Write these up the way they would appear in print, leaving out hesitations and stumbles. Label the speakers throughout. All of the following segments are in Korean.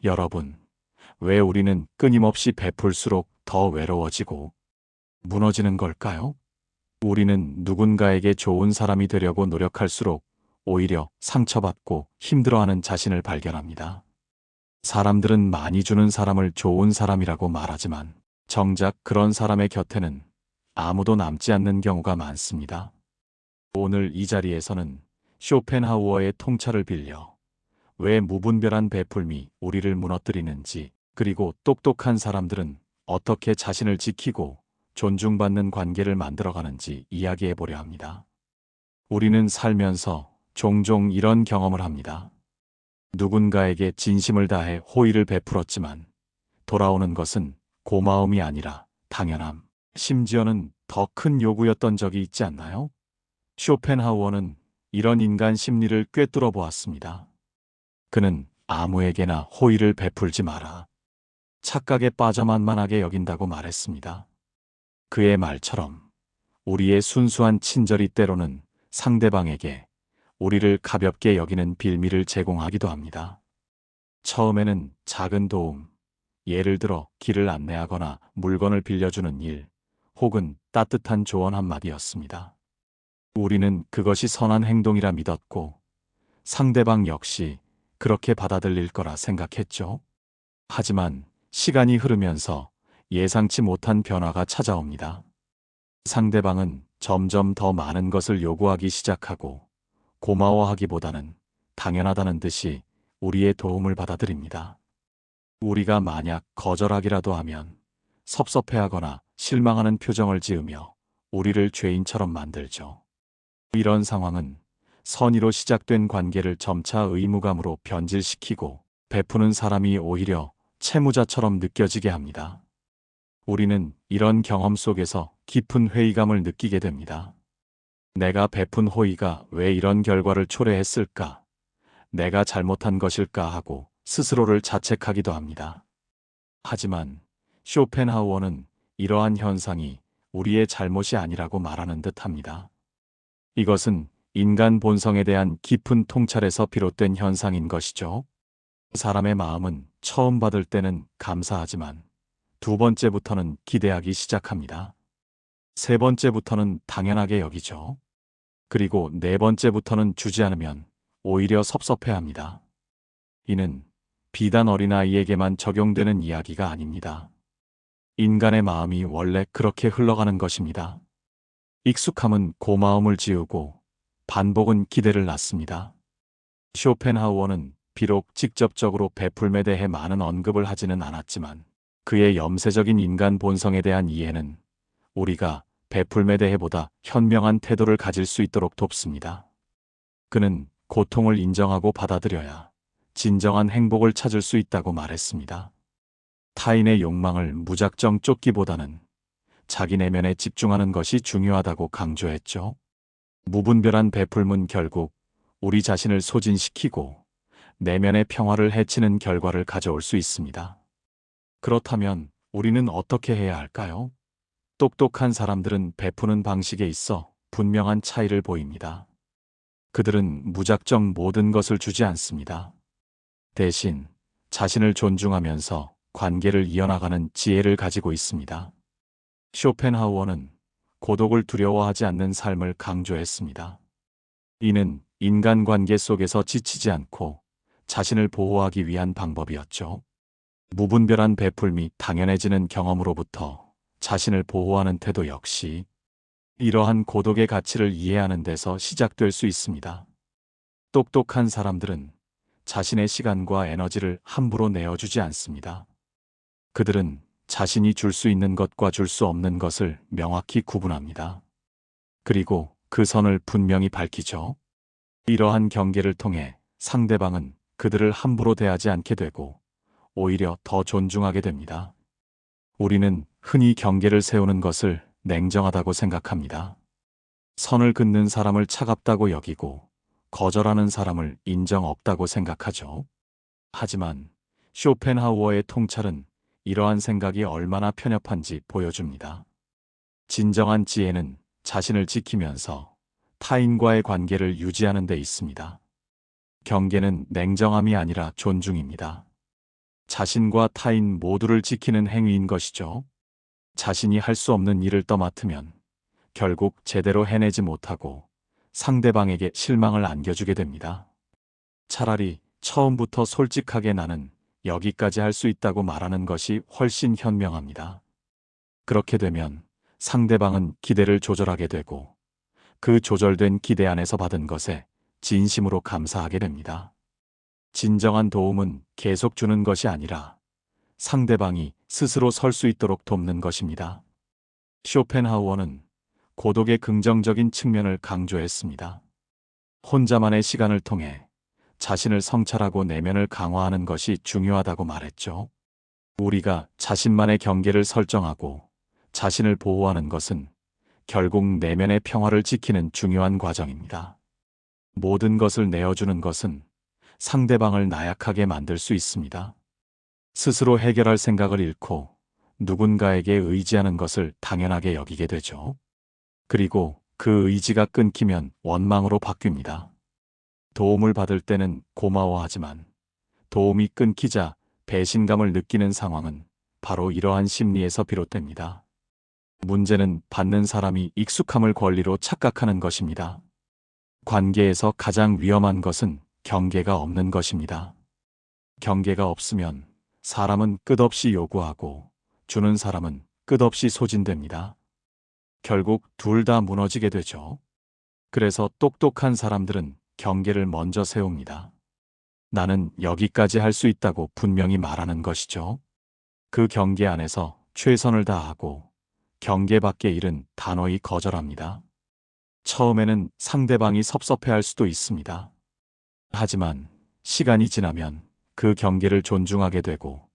Speaker 1: 여러분, 왜 우리는 끊임없이 베풀수록 더 외로워지고 무너지는 걸까요? 우리는 누군가에게 좋은 사람이 되려고 노력할수록 오히려 상처받고 힘들어하는 자신을 발견합니다. 사람들은 많이 주는 사람을 좋은 사람이라고 말하지만 정작 그런 사람의 곁에는 아무도 남지 않는 경우가 많습니다. 오늘 이 자리에서는 쇼펜하우어의 통찰을 빌려 왜 무분별한 베풀미 우리를 무너뜨리는지, 그리고 똑똑한 사람들은 어떻게 자신을 지키고 존중받는 관계를 만들어가는지 이야기해 보려 합니다. 우리는 살면서 종종 이런 경험을 합니다. 누군가에게 진심을 다해 호의를 베풀었지만 돌아오는 것은 고마움이 아니라 당연함, 심지어는 더 큰 요구였던 적이 있지 않나요? 쇼펜하우어는 이런 인간 심리를 꿰뚫어 보았습니다. 그는 아무에게나 호의를 베풀지 마라, 착각에 빠져 만만하게 여긴다고 말했습니다. 그의 말처럼 우리의 순수한 친절이 때로는 상대방에게 우리를 가볍게 여기는 빌미를 제공하기도 합니다. 처음에는 작은 도움, 예를 들어 길을 안내하거나 물건을 빌려주는 일, 혹은 따뜻한 조언 한마디였습니다. 우리는 그것이 선한 행동이라 믿었고 상대방 역시 그렇게 받아들일 거라 생각했죠. 하지만 시간이 흐르면서 예상치 못한 변화가 찾아옵니다. 상대방은 점점 더 많은 것을 요구하기 시작하고 고마워하기보다는 당연하다는 듯이 우리의 도움을 받아들입니다. 우리가 만약 거절하기라도 하면 섭섭해하거나 실망하는 표정을 지으며 우리를 죄인처럼 만들죠. 이런 상황은 선의로 시작된 관계를 점차 의무감으로 변질시키고 베푸는 사람이 오히려 채무자처럼 느껴지게 합니다. 우리는 이런 경험 속에서 깊은 회의감을 느끼게 됩니다. 내가 베푼 호의가 왜 이런 결과를 초래했을까? 내가 잘못한 것일까 하고 스스로를 자책하기도 합니다. 하지만 쇼펜하우어는 이러한 현상이 우리의 잘못이 아니라고 말하는 듯합니다. 이것은 인간 본성에 대한 깊은 통찰에서 비롯된 현상인 것이죠. 사람의 마음은 처음 받을 때는 감사하지만 두 번째부터는 기대하기 시작합니다. 세 번째부터는 당연하게 여기죠. 그리고 네 번째부터는 주지 않으면 오히려 섭섭해합니다. 이는 비단 어린아이에게만 적용되는 이야기가 아닙니다. 인간의 마음이 원래 그렇게 흘러가는 것입니다. 익숙함은 고마움을 지우고 반복은 기대를 낳습니다. 쇼펜하우어는 비록 직접적으로 베풀매 대해 많은 언급을 하지는 않았지만 그의 염세적인 인간 본성에 대한 이해는 우리가 베풀매 대해보다 현명한 태도를 가질 수 있도록 돕습니다. 그는 고통을 인정하고 받아들여야 진정한 행복을 찾을 수 있다고 말했습니다. 타인의 욕망을 무작정 쫓기보다는 자기 내면에 집중하는 것이 중요하다고 강조했죠. 무분별한 베풀문 결국 우리 자신을 소진시키고 내면의 평화를 해치는 결과를 가져올 수 있습니다. 그렇다면 우리는 어떻게 해야 할까요? 똑똑한 사람들은 베푸는 방식에 있어 분명한 차이를 보입니다. 그들은 무작정 모든 것을 주지 않습니다. 대신 자신을 존중하면서 관계를 이어나가는 지혜를 가지고 있습니다. 쇼펜하우어는 고독을 두려워하지 않는 삶을 강조했습니다. 이는 인간관계 속에서 지치지 않고 자신을 보호하기 위한 방법이었죠. 무분별한 베풀미 당연해지는 경험으로부터 자신을 보호하는 태도 역시 이러한 고독의 가치를 이해하는 데서 시작될 수 있습니다. 똑똑한 사람들은 자신의 시간과 에너지를 함부로 내어주지 않습니다. 그들은 자신이 줄 수 있는 것과 줄 수 없는 것을 명확히 구분합니다. 그리고 그 선을 분명히 밝히죠. 이러한 경계를 통해 상대방은 그들을 함부로 대하지 않게 되고 오히려 더 존중하게 됩니다. 우리는 흔히 경계를 세우는 것을 냉정하다고 생각합니다. 선을 긋는 사람을 차갑다고 여기고 거절하는 사람을 인정 없다고 생각하죠. 하지만 쇼펜하우어의 통찰은 이러한 생각이 얼마나 편협한지 보여줍니다. 진정한 지혜는 자신을 지키면서 타인과의 관계를 유지하는 데 있습니다. 경계는 냉정함이 아니라 존중입니다. 자신과 타인 모두를 지키는 행위인 것이죠. 자신이 할 수 없는 일을 떠맡으면 결국 제대로 해내지 못하고 상대방에게 실망을 안겨주게 됩니다. 차라리 처음부터 솔직하게 나는 여기까지 할 수 있다고 말하는 것이 훨씬 현명합니다. 그렇게 되면 상대방은 기대를 조절하게 되고 그 조절된 기대 안에서 받은 것에 진심으로 감사하게 됩니다. 진정한 도움은 계속 주는 것이 아니라 상대방이 스스로 설 수 있도록 돕는 것입니다. 쇼펜하우어는 고독의 긍정적인 측면을 강조했습니다. 혼자만의 시간을 통해 자신을 성찰하고 내면을 강화하는 것이 중요하다고 말했죠. 우리가 자신만의 경계를 설정하고 자신을 보호하는 것은 결국 내면의 평화를 지키는 중요한 과정입니다. 모든 것을 내어주는 것은 상대방을 나약하게 만들 수 있습니다. 스스로 해결할 생각을 잃고 누군가에게 의지하는 것을 당연하게 여기게 되죠. 그리고 그 의지가 끊기면 원망으로 바뀝니다. 도움을 받을 때는 고마워하지만 도움이 끊기자 배신감을 느끼는 상황은 바로 이러한 심리에서 비롯됩니다. 문제는 받는 사람이 익숙함을 권리로 착각하는 것입니다. 관계에서 가장 위험한 것은 경계가 없는 것입니다. 경계가 없으면 사람은 끝없이 요구하고 주는 사람은 끝없이 소진됩니다. 결국 둘 다 무너지게 되죠. 그래서 똑똑한 사람들은 경계를 먼저 세웁니다. 나는 여기까지 할 수 있다고 분명히 말하는 것이죠. 그 경계 안에서 최선을 다하고 경계 밖의 일은 단호히 거절합니다. 처음에는 상대방이 섭섭해할 수도 있습니다. 하지만 시간이 지나면 그 경계를 존중하게 되고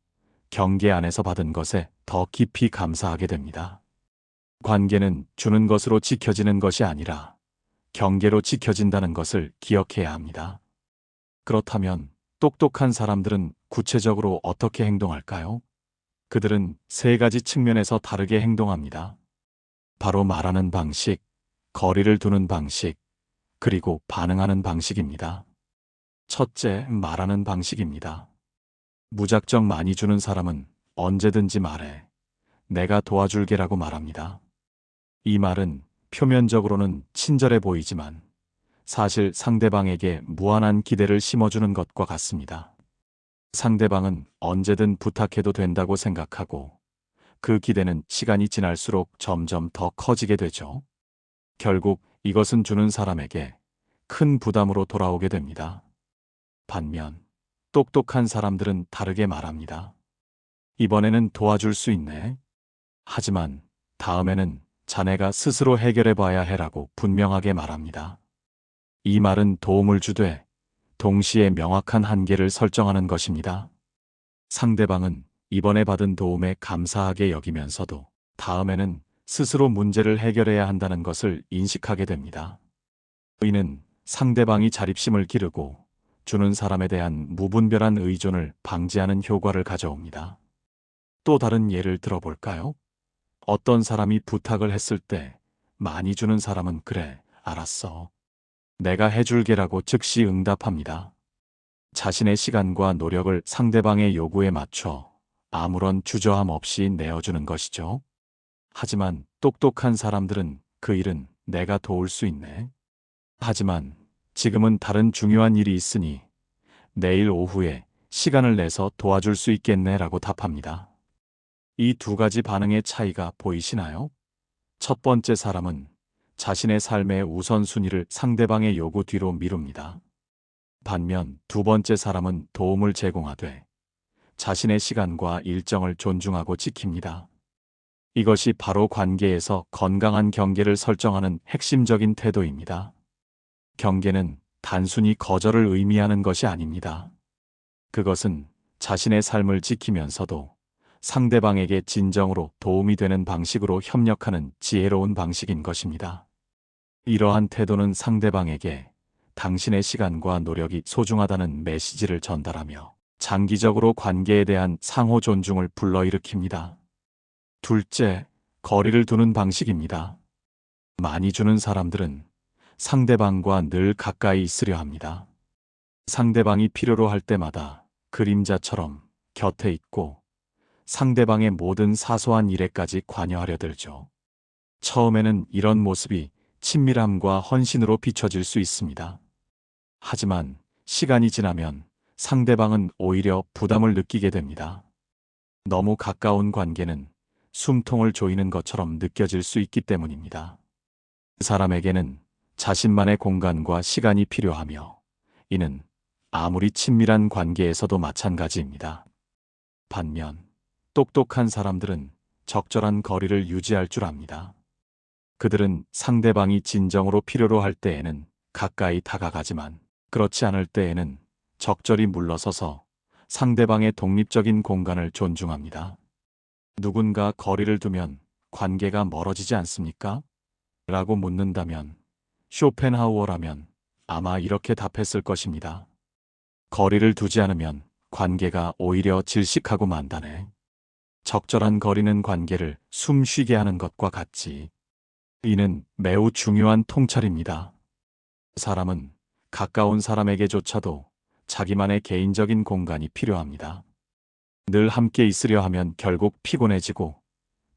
Speaker 1: 경계 안에서 받은 것에 더 깊이 감사하게 됩니다. 관계는 주는 것으로 지켜지는 것이 아니라 경계로 지켜진다는 것을 기억해야 합니다. 그렇다면 똑똑한 사람들은 구체적으로 어떻게 행동할까요? 그들은 세 가지 측면에서 다르게 행동합니다. 바로 말하는 방식, 거리를 두는 방식, 그리고 반응하는 방식입니다. 첫째, 말하는 방식입니다. 무작정 많이 주는 사람은 언제든지 말해. 내가 도와줄게라고 말합니다. 이 말은 표면적으로는 친절해 보이지만 사실 상대방에게 무한한 기대를 심어주는 것과 같습니다. 상대방은 언제든 부탁해도 된다고 생각하고 그 기대는 시간이 지날수록 점점 더 커지게 되죠. 결국 이것은 주는 사람에게 큰 부담으로 돌아오게 됩니다. 반면 똑똑한 사람들은 다르게 말합니다. 이번에는 도와줄 수 있네. 하지만 다음에는 자네가 스스로 해결해 봐야 해라고 분명하게 말합니다. 이 말은 도움을 주되 동시에 명확한 한계를 설정하는 것입니다. 상대방은 이번에 받은 도움에 감사하게 여기면서도 다음에는 스스로 문제를 해결해야 한다는 것을 인식하게 됩니다. 이는 상대방이 자립심을 기르고 주는 사람에 대한 무분별한 의존을 방지하는 효과를 가져옵니다. 또 다른 예를 들어볼까요? 어떤 사람이 부탁을 했을 때 많이 주는 사람은 그래, 알았어. 내가 해줄게라고 즉시 응답합니다. 자신의 시간과 노력을 상대방의 요구에 맞춰 아무런 주저함 없이 내어주는 것이죠. 하지만 똑똑한 사람들은 그 일은 내가 도울 수 있네. 하지만 지금은 다른 중요한 일이 있으니 내일 오후에 시간을 내서 도와줄 수 있겠네라고 답합니다. 이 두 가지 반응의 차이가 보이시나요? 첫 번째 사람은 자신의 삶의 우선순위를 상대방의 요구 뒤로 미룹니다. 반면 두 번째 사람은 도움을 제공하되 자신의 시간과 일정을 존중하고 지킵니다. 이것이 바로 관계에서 건강한 경계를 설정하는 핵심적인 태도입니다. 경계는 단순히 거절을 의미하는 것이 아닙니다. 그것은 자신의 삶을 지키면서도 상대방에게 진정으로 도움이 되는 방식으로 협력하는 지혜로운 방식인 것입니다. 이러한 태도는 상대방에게 당신의 시간과 노력이 소중하다는 메시지를 전달하며 장기적으로 관계에 대한 상호 존중을 불러일으킵니다. 둘째, 거리를 두는 방식입니다. 많이 주는 사람들은 상대방과 늘 가까이 있으려 합니다. 상대방이 필요로 할 때마다 그림자처럼 곁에 있고 상대방의 모든 사소한 일에까지 관여하려 들죠. 처음에는 이런 모습이 친밀함과 헌신으로 비춰질 수 있습니다. 하지만 시간이 지나면 상대방은 오히려 부담을 느끼게 됩니다. 너무 가까운 관계는 숨통을 조이는 것처럼 느껴질 수 있기 때문입니다. 사람에게는 자신만의 공간과 시간이 필요하며 이는 아무리 친밀한 관계에서도 마찬가지입니다. 반면 똑똑한 사람들은 적절한 거리를 유지할 줄 압니다. 그들은 상대방이 진정으로 필요로 할 때에는 가까이 다가가지만 그렇지 않을 때에는 적절히 물러서서 상대방의 독립적인 공간을 존중합니다. 누군가 거리를 두면 관계가 멀어지지 않습니까? 라고 묻는다면 쇼펜하우어라면 아마 이렇게 답했을 것입니다. 거리를 두지 않으면 관계가 오히려 질식하고 만다네. 적절한 거리는 관계를 숨 쉬게 하는 것과 같지. 이는 매우 중요한 통찰입니다. 사람은 가까운 사람에게조차도 자기만의 개인적인 공간이 필요합니다. 늘 함께 있으려 하면 결국 피곤해지고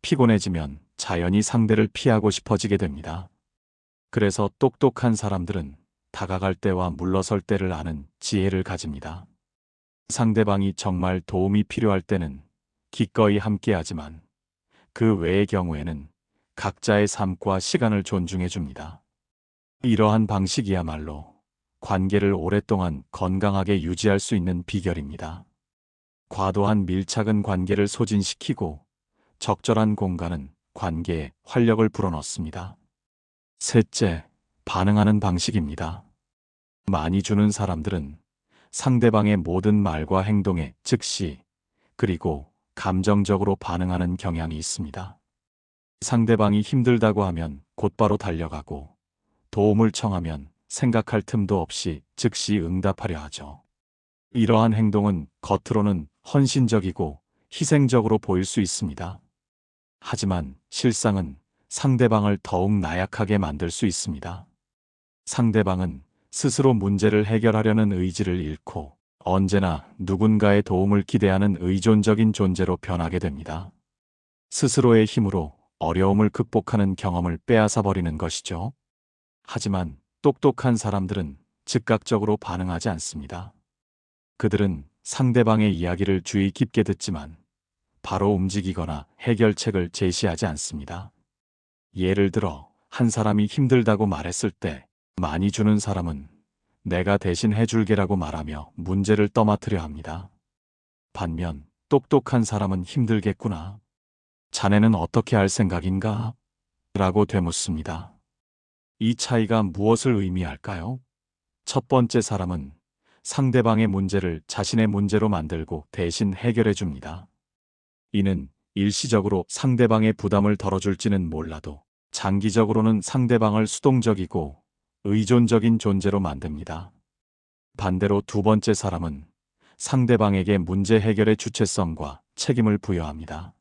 Speaker 1: 피곤해지면 자연히 상대를 피하고 싶어지게 됩니다. 그래서 똑똑한 사람들은 다가갈 때와 물러설 때를 아는 지혜를 가집니다. 상대방이 정말 도움이 필요할 때는 기꺼이 함께하지만 그 외의 경우에는 각자의 삶과 시간을 존중해 줍니다. 이러한 방식이야말로 관계를 오랫동안 건강하게 유지할 수 있는 비결입니다. 과도한 밀착은 관계를 소진시키고 적절한 공간은 관계에 활력을 불어넣습니다. 셋째, 반응하는 방식입니다. 많이 주는 사람들은 상대방의 모든 말과 행동에 즉시 그리고 감정적으로 반응하는 경향이 있습니다. 상대방이 힘들다고 하면 곧바로 달려가고 도움을 청하면 생각할 틈도 없이 즉시 응답하려 하죠. 이러한 행동은 겉으로는 헌신적이고 희생적으로 보일 수 있습니다. 하지만 실상은 상대방을 더욱 나약하게 만들 수 있습니다. 상대방은 스스로 문제를 해결하려는 의지를 잃고 언제나 누군가의 도움을 기대하는 의존적인 존재로 변하게 됩니다. 스스로의 힘으로 어려움을 극복하는 경험을 빼앗아 버리는 것이죠. 하지만 똑똑한 사람들은 즉각적으로 반응하지 않습니다. 그들은 상대방의 이야기를 주의 깊게 듣지만 바로 움직이거나 해결책을 제시하지 않습니다. 예를 들어 한 사람이 힘들다고 말했을 때 많이 주는 사람은 내가 대신 해줄게라고 말하며 문제를 떠맡으려 합니다. 반면 똑똑한 사람은 힘들겠구나. 자네는 어떻게 할 생각인가? 라고 되묻습니다. 이 차이가 무엇을 의미할까요? 첫 번째 사람은 상대방의 문제를 자신의 문제로 만들고 대신 해결해 줍니다. 이는 일시적으로 상대방의 부담을 덜어줄지는 몰라도 장기적으로는 상대방을 수동적이고 의존적인 존재로 만듭니다. 반대로 두 번째 사람은 상대방에게 문제 해결의 주체성과 책임을 부여합니다.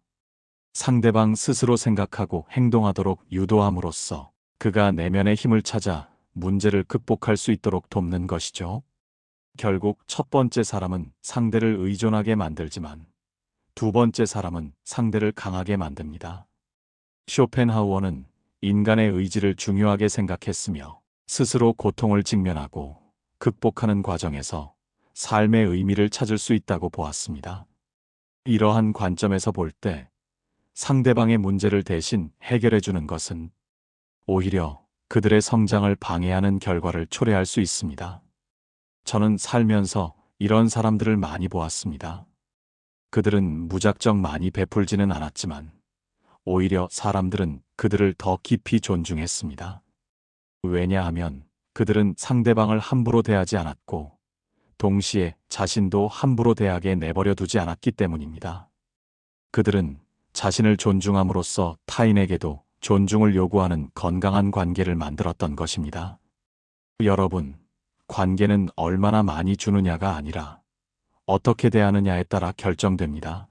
Speaker 1: 상대방 스스로 생각하고 행동하도록 유도함으로써 그가 내면의 힘을 찾아 문제를 극복할 수 있도록 돕는 것이죠. 결국 첫 번째 사람은 상대를 의존하게 만들지만 두 번째 사람은 상대를 강하게 만듭니다. 쇼펜하우어는 인간의 의지를 중요하게 생각했으며 스스로 고통을 직면하고 극복하는 과정에서 삶의 의미를 찾을 수 있다고 보았습니다. 이러한 관점에서 볼 때 상대방의 문제를 대신 해결해 주는 것은 오히려 그들의 성장을 방해하는 결과를 초래할 수 있습니다. 저는 살면서 이런 사람들을 많이 보았습니다. 그들은 무작정 많이 베풀지는 않았지만 오히려 사람들은 그들을 더 깊이 존중했습니다. 왜냐하면 그들은 상대방을 함부로 대하지 않았고 동시에 자신도 함부로 대하게 내버려 두지 않았기 때문입니다. 그들은 자신을 존중함으로써 타인에게도 존중을 요구하는 건강한 관계를 만들었던 것입니다. 여러분, 관계는 얼마나 많이 주느냐가 아니라 어떻게 대하느냐에 따라 결정됩니다.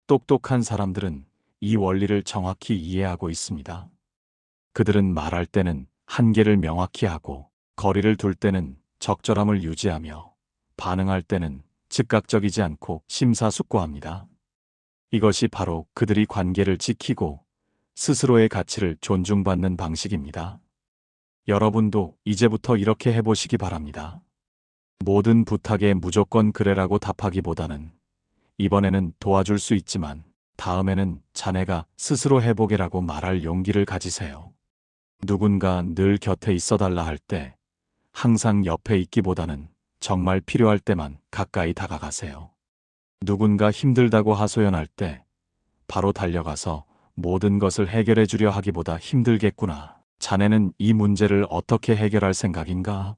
Speaker 1: 똑똑한 사람들은 이 원리를 정확히 이해하고 있습니다. 그들은 말할 때는 한계를 명확히 하고 거리를 둘 때는 적절함을 유지하며 반응할 때는 즉각적이지 않고 심사숙고합니다. 이것이 바로 그들이 관계를 지키고 스스로의 가치를 존중받는 방식입니다. 여러분도 이제부터 이렇게 해보시기 바랍니다. 모든 부탁에 무조건 그래라고 답하기보다는 이번에는 도와줄 수 있지만 다음에는 자네가 스스로 해보게라고 말할 용기를 가지세요. 누군가 늘 곁에 있어달라 할 때 항상 옆에 있기보다는 정말 필요할 때만 가까이 다가가세요. 누군가 힘들다고 하소연할 때 바로 달려가서 모든 것을 해결해 주려 하기보다 힘들겠구나. 자네는 이 문제를 어떻게 해결할 생각인가?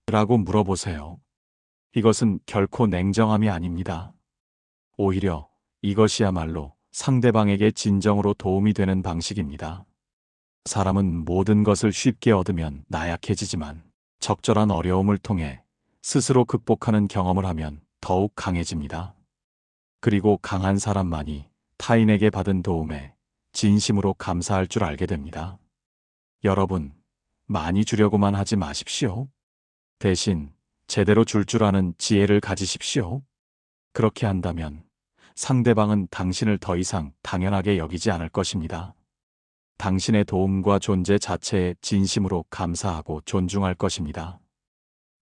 Speaker 1: 라고 물어보세요. 이것은 결코 냉정함이 아닙니다. 오히려 이것이야말로 상대방에게 진정으로 도움이 되는 방식입니다. 사람은 모든 것을 쉽게 얻으면 나약해지지만 적절한 어려움을 통해 스스로 극복하는 경험을 하면 더욱 강해집니다. 그리고 강한 사람만이 타인에게 받은 도움에 진심으로 감사할 줄 알게 됩니다. 여러분, 많이 주려고만 하지 마십시오. 대신 제대로 줄 줄 아는 지혜를 가지십시오. 그렇게 한다면 상대방은 당신을 더 이상 당연하게 여기지 않을 것입니다. 당신의 도움과 존재 자체에 진심으로 감사하고 존중할 것입니다.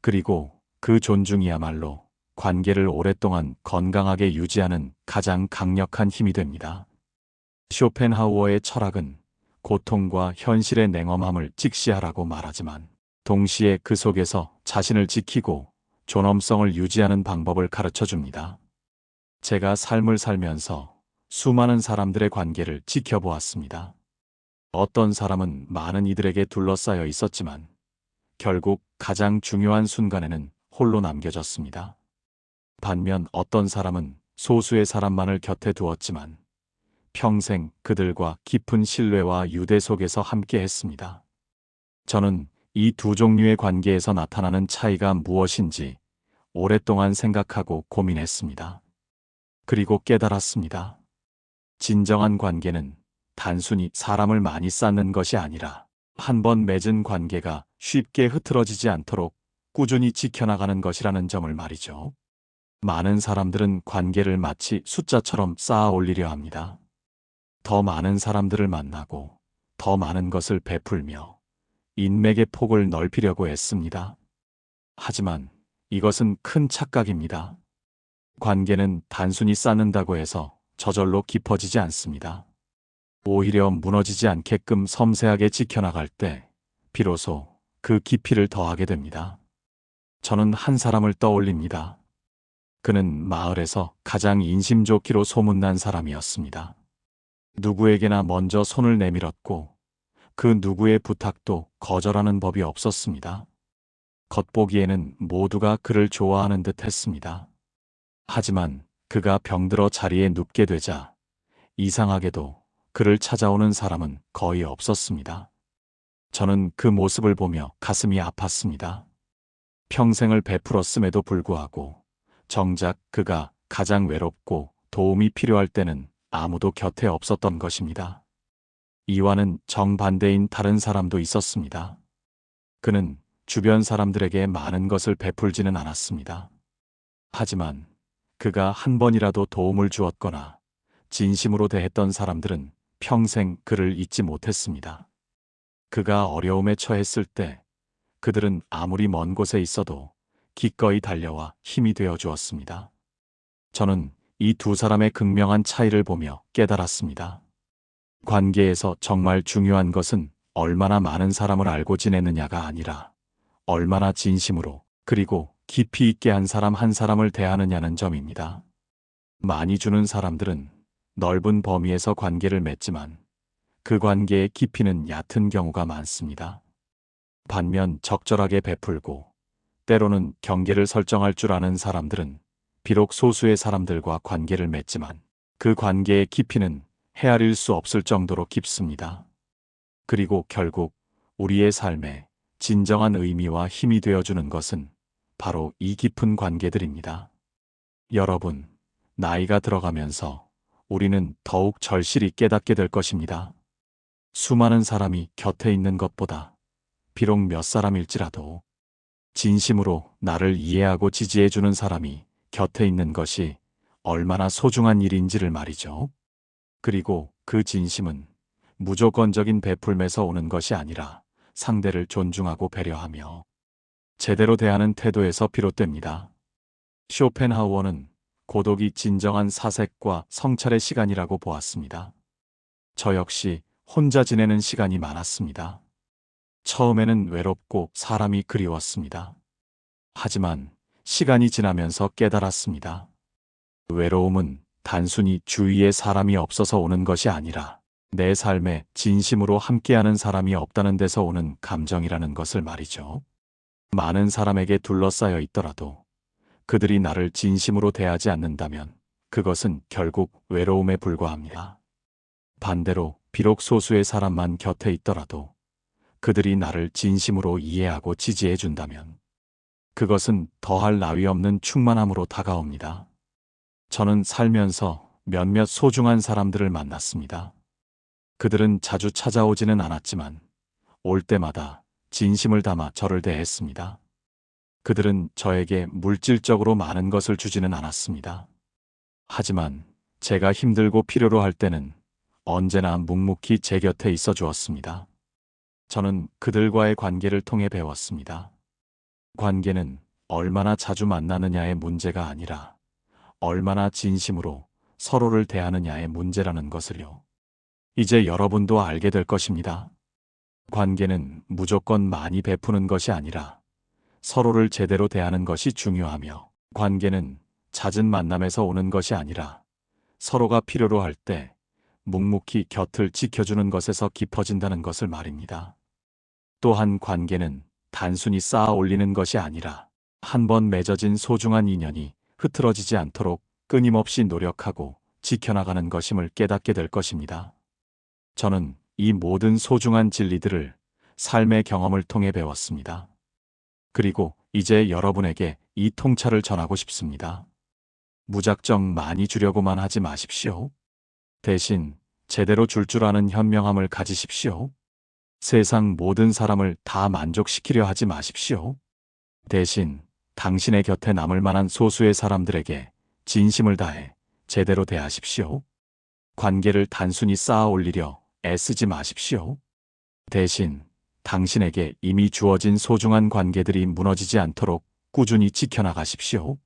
Speaker 1: 그리고 그 존중이야말로 관계를 오랫동안 건강하게 유지하는 가장 강력한 힘이 됩니다. 쇼펜하우어의 철학은 고통과 현실의 냉엄함을 직시하라고 말하지만 동시에 그 속에서 자신을 지키고 존엄성을 유지하는 방법을 가르쳐 줍니다. 제가 삶을 살면서 수많은 사람들의 관계를 지켜보았습니다. 어떤 사람은 많은 이들에게 둘러싸여 있었지만 결국 가장 중요한 순간에는 홀로 남겨졌습니다. 반면 어떤 사람은 소수의 사람만을 곁에 두었지만 평생 그들과 깊은 신뢰와 유대 속에서 함께 했습니다. 저는 이 두 종류의 관계에서 나타나는 차이가 무엇인지 오랫동안 생각하고 고민했습니다. 그리고 깨달았습니다. 진정한 관계는 단순히 사람을 많이 쌓는 것이 아니라 한 번 맺은 관계가 쉽게 흐트러지지 않도록 꾸준히 지켜나가는 것이라는 점을 말이죠. 많은 사람들은 관계를 마치 숫자처럼 쌓아 올리려 합니다. 더 많은 사람들을 만나고 더 많은 것을 베풀며 인맥의 폭을 넓히려고 애씁니다. 하지만 이것은 큰 착각입니다. 관계는 단순히 쌓는다고 해서 저절로 깊어지지 않습니다. 오히려 무너지지 않게끔 섬세하게 지켜나갈 때 비로소 그 깊이를 더하게 됩니다. 저는 한 사람을 떠올립니다. 그는 마을에서 가장 인심 좋기로 소문난 사람이었습니다. 누구에게나 먼저 손을 내밀었고 그 누구의 부탁도 거절하는 법이 없었습니다. 겉보기에는 모두가 그를 좋아하는 듯 했습니다. 하지만 그가 병들어 자리에 눕게 되자 이상하게도 그를 찾아오는 사람은 거의 없었습니다. 저는 그 모습을 보며 가슴이 아팠습니다. 평생을 베풀었음에도 불구하고 정작 그가 가장 외롭고 도움이 필요할 때는 아무도 곁에 없었던 것입니다. 이와는 정반대인 다른 사람도 있었습니다. 그는 주변 사람들에게 많은 것을 베풀지는 않았습니다. 하지만 그가 한 번이라도 도움을 주었거나 진심으로 대했던 사람들은 평생 그를 잊지 못했습니다. 그가 어려움에 처했을 때 그들은 아무리 먼 곳에 있어도 기꺼이 달려와 힘이 되어 주었습니다. 저는 이 두 사람의 극명한 차이를 보며 깨달았습니다. 관계에서 정말 중요한 것은 얼마나 많은 사람을 알고 지내느냐가 아니라 얼마나 진심으로 그리고 깊이 있게 한 사람 한 사람을 대하느냐는 점입니다. 많이 주는 사람들은 넓은 범위에서 관계를 맺지만 그 관계의 깊이는 얕은 경우가 많습니다. 반면 적절하게 베풀고 때로는 경계를 설정할 줄 아는 사람들은 비록 소수의 사람들과 관계를 맺지만 그 관계의 깊이는 헤아릴 수 없을 정도로 깊습니다. 그리고 결국 우리의 삶에 진정한 의미와 힘이 되어주는 것은 바로 이 깊은 관계들입니다. 여러분, 나이가 들어가면서 우리는 더욱 절실히 깨닫게 될 것입니다. 수많은 사람이 곁에 있는 것보다 비록 몇 사람일지라도 진심으로 나를 이해하고 지지해주는 사람이 곁에 있는 것이 얼마나 소중한 일인지를 말이죠. 그리고 그 진심은 무조건적인 베풀면서 오는 것이 아니라 상대를 존중하고 배려하며 제대로 대하는 태도에서 비롯됩니다. 쇼펜하우어는 고독이 진정한 사색과 성찰의 시간이라고 보았습니다. 저 역시 혼자 지내는 시간이 많았습니다. 처음에는 외롭고 사람이 그리웠습니다. 하지만 시간이 지나면서 깨달았습니다. 외로움은 단순히 주위에 사람이 없어서 오는 것이 아니라 내 삶에 진심으로 함께하는 사람이 없다는 데서 오는 감정이라는 것을 말이죠. 많은 사람에게 둘러싸여 있더라도 그들이 나를 진심으로 대하지 않는다면 그것은 결국 외로움에 불과합니다. 반대로 비록 소수의 사람만 곁에 있더라도 그들이 나를 진심으로 이해하고 지지해 준다면 그것은 더할 나위 없는 충만함으로 다가옵니다. 저는 살면서 몇몇 소중한 사람들을 만났습니다. 그들은 자주 찾아오지는 않았지만 올 때마다 진심을 담아 저를 대했습니다. 그들은 저에게 물질적으로 많은 것을 주지는 않았습니다. 하지만 제가 힘들고 필요로 할 때는 언제나 묵묵히 제 곁에 있어 주었습니다. 저는 그들과의 관계를 통해 배웠습니다. 관계는 얼마나 자주 만나느냐의 문제가 아니라 얼마나 진심으로 서로를 대하느냐의 문제라는 것을요. 이제 여러분도 알게 될 것입니다. 관계는 무조건 많이 베푸는 것이 아니라 서로를 제대로 대하는 것이 중요하며 관계는 잦은 만남에서 오는 것이 아니라 서로가 필요로 할 때 묵묵히 곁을 지켜주는 것에서 깊어진다는 것을 말입니다. 또한 관계는 단순히 쌓아 올리는 것이 아니라 한 번 맺어진 소중한 인연이 흐트러지지 않도록 끊임없이 노력하고 지켜나가는 것임을 깨닫게 될 것입니다. 저는 이 모든 소중한 진리들을 삶의 경험을 통해 배웠습니다. 그리고 이제 여러분에게 이 통찰을 전하고 싶습니다. 무작정 많이 주려고만 하지 마십시오. 대신 제대로 줄 아는 현명함을 가지십시오. 세상 모든 사람을 다 만족시키려 하지 마십시오. 대신 당신의 곁에 남을 만한 소수의 사람들에게 진심을 다해 제대로 대하십시오. 관계를 단순히 쌓아 올리려 애쓰지 마십시오. 대신 당신에게 이미 주어진 소중한 관계들이 무너지지 않도록 꾸준히 지켜나가십시오.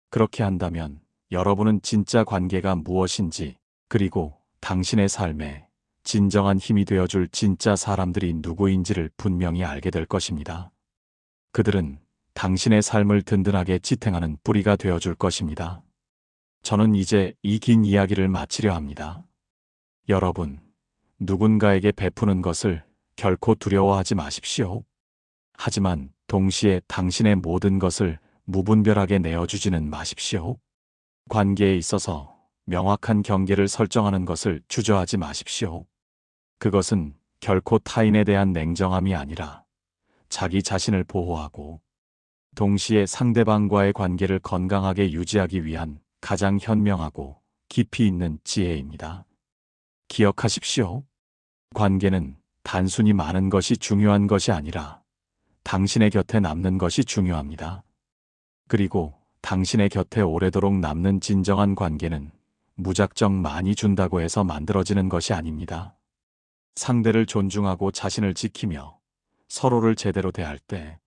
Speaker 1: 그렇게 한다면 여러분은 진짜 관계가 무엇인지 그리고 당신의 삶에 진정한 힘이 되어줄 진짜 사람들이 누구인지를 분명히 알게 될 것입니다. 그들은 당신의 삶을 든든하게 지탱하는 뿌리가 되어줄 것입니다. 저는 이제 이 긴 이야기를 마치려 합니다. 여러분, 누군가에게 베푸는 것을 결코 두려워하지 마십시오. 하지만 동시에 당신의 모든 것을 무분별하게 내어주지는 마십시오. 관계에 있어서 명확한 경계를 설정하는 것을 주저하지 마십시오. 그것은 결코 타인에 대한 냉정함이 아니라 자기 자신을 보호하고 동시에 상대방과의 관계를 건강하게 유지하기 위한 가장 현명하고 깊이 있는 지혜입니다. 기억하십시오. 관계는 단순히 많은 것이 중요한 것이 아니라 당신의 곁에 남는 것이 중요합니다. 그리고 당신의 곁에 오래도록 남는 진정한 관계는 무작정 많이 준다고 해서 만들어지는 것이 아닙니다. 상대를 존중하고 자신을 지키며 서로를 제대로 대할 때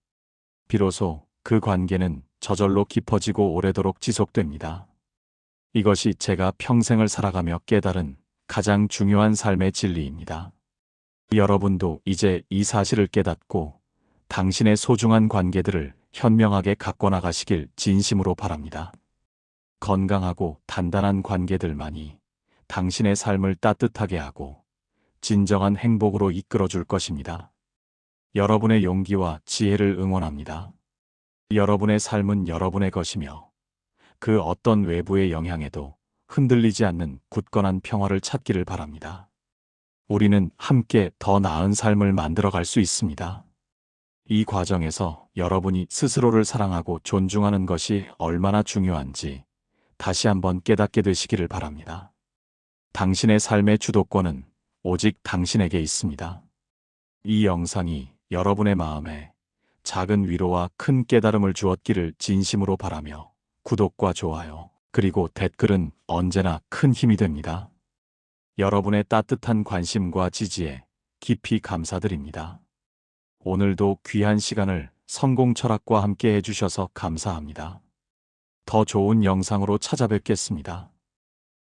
Speaker 1: 비로소 그 관계는 저절로 깊어지고 오래도록 지속됩니다. 이것이 제가 평생을 살아가며 깨달은 가장 중요한 삶의 진리입니다. 여러분도 이제 이 사실을 깨닫고 당신의 소중한 관계들을 현명하게 가꿔 나가시길 진심으로 바랍니다. 건강하고 단단한 관계들만이 당신의 삶을 따뜻하게 하고 진정한 행복으로 이끌어 줄 것입니다. 여러분의 용기와 지혜를 응원합니다. 여러분의 삶은 여러분의 것이며 그 어떤 외부의 영향에도 흔들리지 않는 굳건한 평화를 찾기를 바랍니다. 우리는 함께 더 나은 삶을 만들어갈 수 있습니다. 이 과정에서 여러분이 스스로를 사랑하고 존중하는 것이 얼마나 중요한지 다시 한번 깨닫게 되시기를 바랍니다. 당신의 삶의 주도권은 오직 당신에게 있습니다. 이 영상이 여러분의 마음에 작은 위로와 큰 깨달음을 주었기를 진심으로 바라며 구독과 좋아요, 그리고 댓글은 언제나 큰 힘이 됩니다. 여러분의 따뜻한 관심과 지지에 깊이 감사드립니다. 오늘도 귀한 시간을 성공 철학과 함께 해주셔서 감사합니다. 더 좋은 영상으로 찾아뵙겠습니다.